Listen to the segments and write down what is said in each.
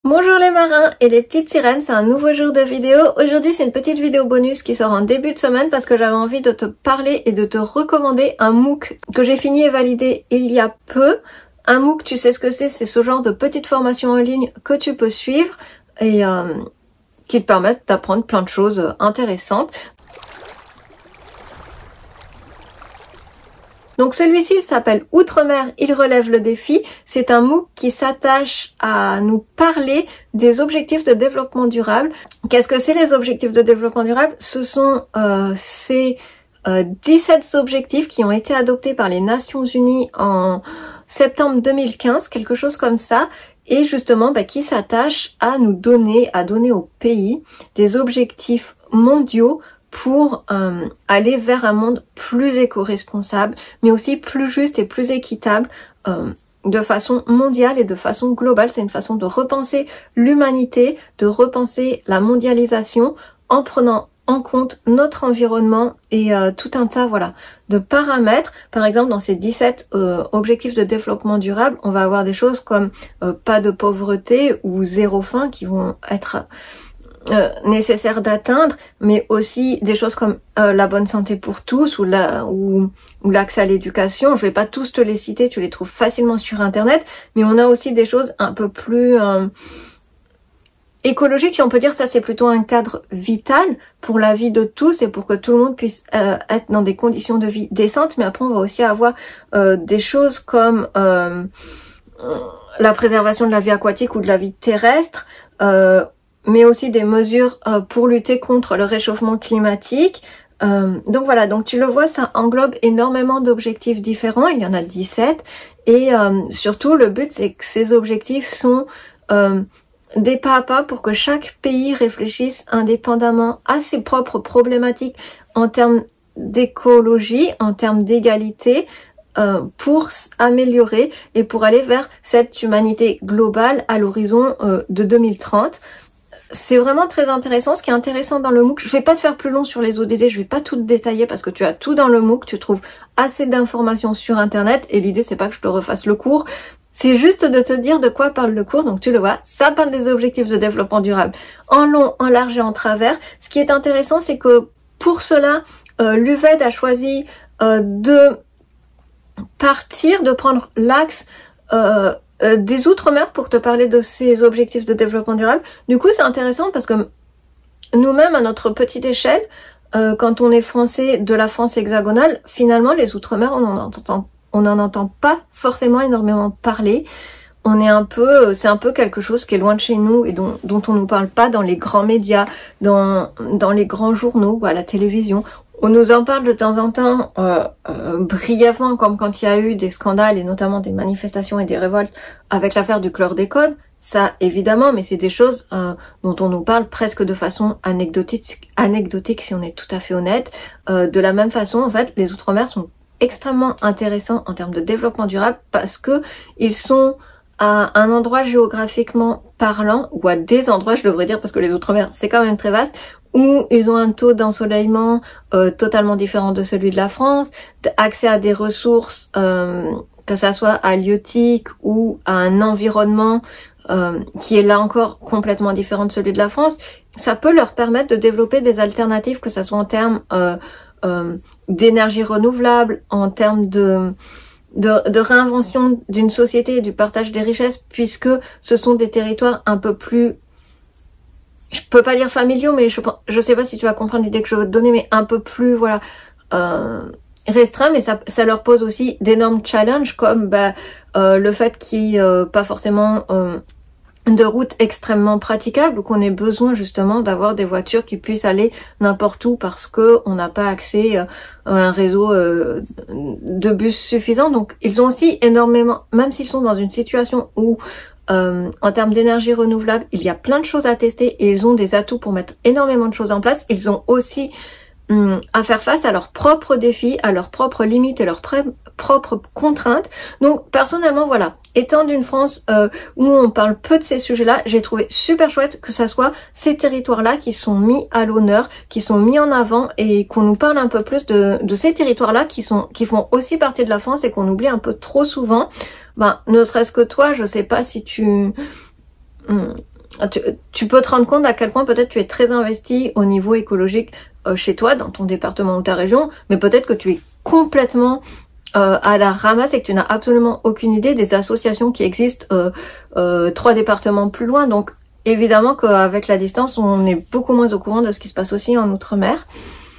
Bonjour les marins et les petites sirènes, c'est un nouveau jour de vidéo. Aujourd'hui c'est une petite vidéo bonus qui sort en début de semaine parce que j'avais envie de te parler et de te recommander un MOOC que j'ai fini et validé il y a peu. Un MOOC, tu sais ce que c'est ce genre de petite formation en ligne que tu peux suivre et qui te permettent d'apprendre plein de choses intéressantes. Donc celui-ci, il s'appelle Outre-mer, il relève le défi. C'est un MOOC qui s'attache à nous parler des objectifs de développement durable. Qu'est-ce que c'est les objectifs de développement durable? Ce sont ces 17 objectifs qui ont été adoptés par les Nations Unies en septembre 2015, quelque chose comme ça, et justement qui s'attachent à nous donner, à donner aux pays des objectifs mondiaux pour aller vers un monde plus éco-responsable, mais aussi plus juste et plus équitable de façon mondiale et de façon globale. C'est une façon de repenser l'humanité, de repenser la mondialisation en prenant en compte notre environnement et tout un tas de paramètres. Par exemple, dans ces 17 objectifs de développement durable, on va avoir des choses comme pas de pauvreté ou zéro faim qui vont être nécessaire d'atteindre, mais aussi des choses comme la bonne santé pour tous ou l'accès à l'éducation. Je vais pas tous te les citer, tu les trouves facilement sur internet, mais on a aussi des choses un peu plus écologiques, si on peut dire. Ça, c'est plutôt un cadre vital pour la vie de tous et pour que tout le monde puisse être dans des conditions de vie décentes. Mais après, on va aussi avoir des choses comme la préservation de la vie aquatique ou de la vie terrestre, mais aussi des mesures pour lutter contre le réchauffement climatique. Donc voilà, donc tu le vois, ça englobe énormément d'objectifs différents, il y en a 17, et surtout le but c'est que ces objectifs sont des pas à pas pour que chaque pays réfléchisse indépendamment à ses propres problématiques en termes d'écologie, en termes d'égalité, pour s'améliorer et pour aller vers cette humanité globale à l'horizon de 2030. C'est vraiment très intéressant. Ce qui est intéressant dans le MOOC, je vais pas te faire plus long sur les ODD, je vais pas tout te détailler parce que tu as tout dans le MOOC, tu trouves assez d'informations sur internet et l'idée c'est pas que je te refasse le cours, c'est juste de te dire de quoi parle le cours. Donc tu le vois, ça parle des objectifs de développement durable en long, en large et en travers. Ce qui est intéressant, c'est que pour cela, l'UVED a choisi de prendre l'axe des Outre-mer pour te parler de ces objectifs de développement durable. Du coup, c'est intéressant parce que nous-mêmes, à notre petite échelle, quand on est français de la France hexagonale, finalement, les Outre-mer, on n'en entend pas forcément énormément parler. C'est un peu quelque chose qui est loin de chez nous et dont on nous parle pas dans les grands médias, dans les grands journaux ou à la télévision. On nous en parle de temps en temps, brièvement, comme quand il y a eu des scandales et notamment des manifestations et des révoltes avec l'affaire du chlordécone. Ça, évidemment, mais c'est des choses dont on nous parle presque de façon anecdotique si on est tout à fait honnête. De la même façon, en fait, les Outre-mer sont extrêmement intéressants en termes de développement durable parce que ils sont à un endroit géographiquement parlant, ou à des endroits, je devrais dire, parce que les Outre-mer, c'est quand même très vaste, où ils ont un taux d'ensoleillement totalement différent de celui de la France, accès à des ressources, que ça soit halieutiques ou à un environnement qui est là encore complètement différent de celui de la France. Ça peut leur permettre de développer des alternatives, que ça soit en termes d'énergie renouvelable, en termes de réinvention d'une société et du partage des richesses, puisque ce sont des territoires un peu plus, je peux pas dire familiaux, mais je sais pas si tu vas comprendre l'idée que je veux te donner, mais un peu plus restreint, mais ça leur pose aussi d'énormes challenges, comme le fait qu'il n'y ait pas forcément de routes extrêmement praticables, ou qu'on ait besoin justement d'avoir des voitures qui puissent aller n'importe où parce que on n'a pas accès à un réseau de bus suffisant. Donc ils ont aussi énormément, même s'ils sont dans une situation où en termes d'énergie renouvelable, il y a plein de choses à tester et ils ont des atouts pour mettre énormément de choses en place, ils ont aussi à faire face à leurs propres défis, à leurs propres limites et leurs propres contraintes. Donc personnellement, voilà, étant d'une France où on parle peu de ces sujets-là, j'ai trouvé super chouette que ça soit ces territoires-là qui sont mis à l'honneur, qui sont mis en avant, et qu'on nous parle un peu plus de ces territoires-là qui font aussi partie de la France et qu'on oublie un peu trop souvent. Ne serait-ce que toi, je sais pas si tu tu peux te rendre compte à quel point peut-être tu es très investi au niveau écologique chez toi, dans ton département ou ta région, mais peut-être que tu es complètement à la ramasse et que tu n'as absolument aucune idée des associations qui existent 3 départements plus loin. Donc évidemment qu'avec la distance, on est beaucoup moins au courant de ce qui se passe aussi en Outre-mer.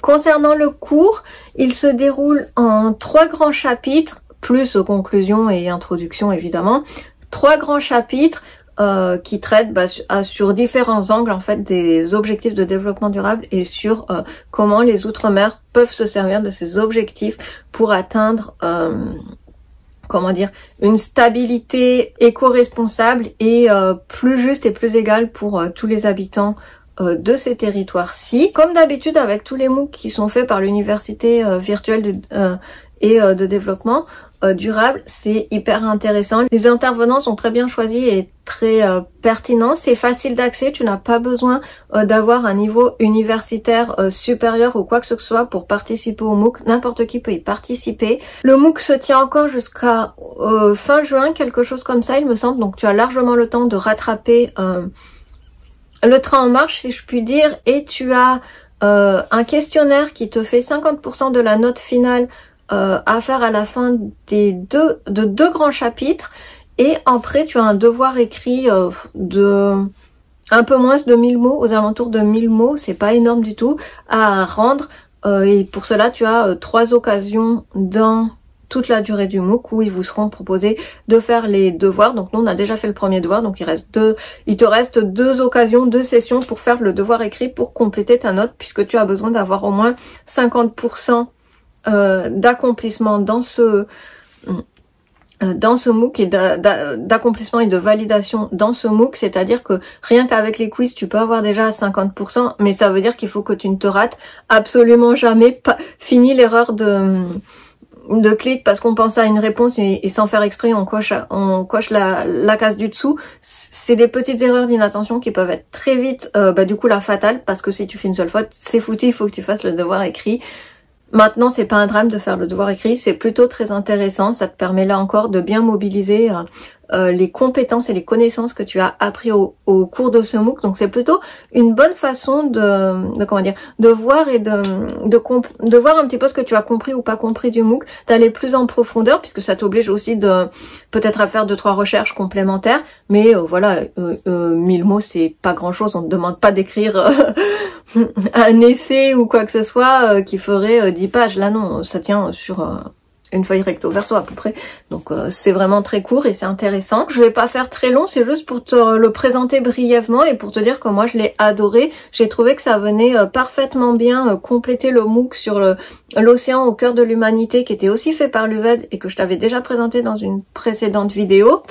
Concernant le cours, il se déroule en 3 grands chapitres, plus conclusion et introduction évidemment. 3 grands chapitres qui traitent sur différents angles en fait des objectifs de développement durable et sur comment les Outre-mer peuvent se servir de ces objectifs pour atteindre comment dire, une stabilité éco-responsable et plus juste et plus égale pour tous les habitants de ces territoires-ci. Comme d'habitude avec tous les MOOC qui sont faits par l'université virtuelle de développement durable, c'est hyper intéressant. Les intervenants sont très bien choisis et très pertinents. C'est facile d'accès, tu n'as pas besoin d'avoir un niveau universitaire supérieur ou quoi que ce soit pour participer au MOOC. N'importe qui peut y participer. Le MOOC se tient encore jusqu'à fin juin, quelque chose comme ça il me semble, donc tu as largement le temps de rattraper le train en marche si je puis dire, et tu as un questionnaire qui te fait 50% de la note finale à faire à la fin de deux grands chapitres, et après tu as un devoir écrit de un peu moins de 1000 mots, aux alentours de 1000 mots, c'est pas énorme du tout, à rendre, et pour cela tu as 3 occasions dans toute la durée du MOOC où ils vous seront proposés de faire les devoirs. Donc nous on a déjà fait le premier devoir, donc il te reste 2 occasions, 2 sessions pour faire le devoir écrit pour compléter ta note, puisque tu as besoin d'avoir au moins 50% d'accomplissement dans ce MOOC et d'accomplissement et de validation dans ce MOOC, c'est-à-dire que rien qu'avec les quiz tu peux avoir déjà 50%, mais ça veut dire qu'il faut que tu ne te rates absolument jamais. Fini l'erreur de clic parce qu'on pense à une réponse et sans faire exprès on coche la case du dessous. C'est des petites erreurs d'inattention qui peuvent être très vite du coup la fatale, parce que si tu fais une seule faute c'est foutu, il faut que tu fasses le devoir écrit. Maintenant, c'est pas un drame de faire le devoir écrit, c'est plutôt très intéressant. Ça te permet là encore de bien mobiliser les compétences et les connaissances que tu as appris au cours de ce MOOC. Donc c'est plutôt une bonne façon de voir et de voir un petit peu ce que tu as compris ou pas compris du MOOC, d'aller plus en profondeur, puisque ça t'oblige aussi de peut-être à faire 2-3 recherches complémentaires. Mais voilà, 1000 mots c'est pas grand chose, on ne te demande pas d'écrire un essai ou quoi que ce soit qui ferait 10 pages. Là non, ça tient sur une feuille recto verso à peu près, donc c'est vraiment très court et c'est intéressant. Je vais pas faire très long, c'est juste pour te le présenter brièvement et pour te dire que moi je l'ai adoré. J'ai trouvé que ça venait parfaitement bien compléter le MOOC sur l'océan au cœur de l'humanité, qui était aussi fait par l'UVED et que je t'avais déjà présenté dans une précédente vidéo.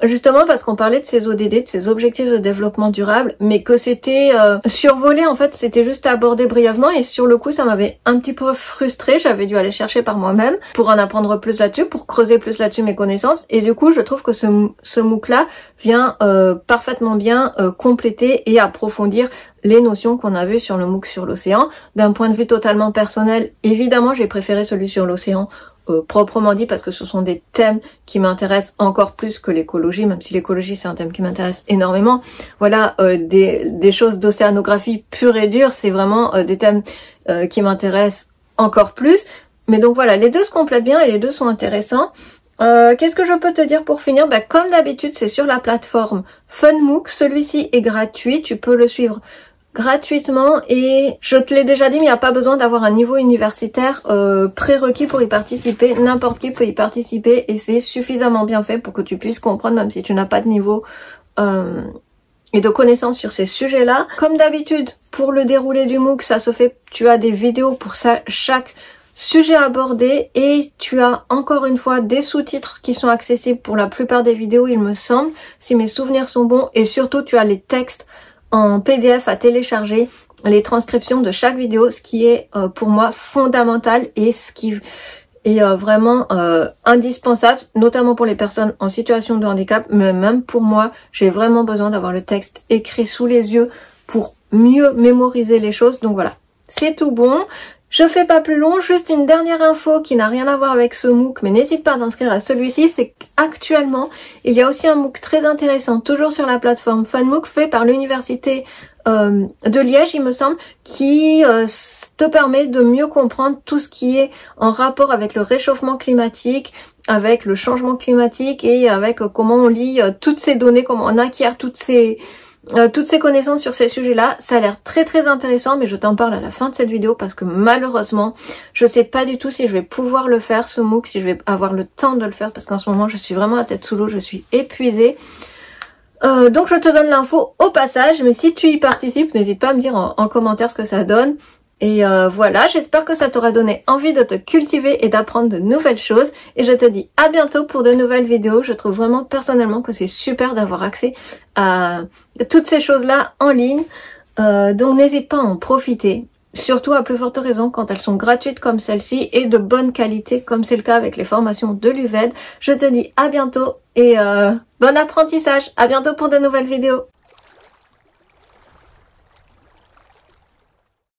Justement parce qu'on parlait de ces ODD, de ces objectifs de développement durable, mais que c'était survolé, en fait c'était juste abordé brièvement, et sur le coup ça m'avait un petit peu frustrée. J'avais dû aller chercher par moi-même pour en apprendre plus là-dessus, pour creuser plus là-dessus mes connaissances, et du coup je trouve que ce MOOC là vient parfaitement bien compléter et approfondir les notions qu'on a vues sur le MOOC sur l'océan. D'un point de vue totalement personnel, évidemment j'ai préféré celui sur l'océan proprement dit, parce que ce sont des thèmes qui m'intéressent encore plus que l'écologie, même si l'écologie c'est un thème qui m'intéresse énormément. Voilà, des choses d'océanographie pure et dure, c'est vraiment des thèmes qui m'intéressent encore plus. Mais donc voilà, les deux se complètent bien et les deux sont intéressants. Qu'est-ce que je peux te dire pour finir? Comme d'habitude, c'est sur la plateforme FunMOOC. Celui-ci est gratuit, tu peux le suivre gratuitement, et je te l'ai déjà dit, mais il n'y a pas besoin d'avoir un niveau universitaire prérequis pour y participer. N'importe qui peut y participer et c'est suffisamment bien fait pour que tu puisses comprendre, même si tu n'as pas de niveau et de connaissances sur ces sujets-là. Comme d'habitude, pour le déroulé du MOOC, ça se fait, tu as des vidéos pour ça, chaque sujet abordé, et tu as encore une fois des sous-titres qui sont accessibles pour la plupart des vidéos, il me semble, si mes souvenirs sont bons, et surtout tu as les textes en PDF à télécharger, les transcriptions de chaque vidéo, ce qui est pour moi fondamental et ce qui est vraiment indispensable, notamment pour les personnes en situation de handicap, mais même pour moi, j'ai vraiment besoin d'avoir le texte écrit sous les yeux pour mieux mémoriser les choses. Donc voilà, c'est tout bon. Je fais pas plus long, juste une dernière info qui n'a rien à voir avec ce MOOC, mais n'hésite pas à t'inscrire à celui-ci, c'est qu'actuellement, il y a aussi un MOOC très intéressant, toujours sur la plateforme FunMOOC, fait par l'université de Liège, il me semble, qui te permet de mieux comprendre tout ce qui est en rapport avec le réchauffement climatique, avec le changement climatique et avec comment on lit toutes ces données, comment on acquiert toutes ces connaissances sur ces sujets-là. Ça a l'air très très intéressant, mais je t'en parle à la fin de cette vidéo parce que malheureusement, je sais pas du tout si je vais pouvoir le faire, ce MOOC, si je vais avoir le temps de le faire, parce qu'en ce moment, je suis vraiment à tête sous l'eau, je suis épuisée. Donc je te donne l'info au passage, mais si tu y participes, n'hésite pas à me dire en commentaire ce que ça donne. Et voilà, j'espère que ça t'aura donné envie de te cultiver et d'apprendre de nouvelles choses. Et je te dis à bientôt pour de nouvelles vidéos. Je trouve vraiment personnellement que c'est super d'avoir accès à toutes ces choses-là en ligne. Donc n'hésite pas à en profiter. Surtout à plus forte raison quand elles sont gratuites comme celle-ci et de bonne qualité comme c'est le cas avec les formations de l'UVED. Je te dis à bientôt et bon apprentissage. À bientôt pour de nouvelles vidéos.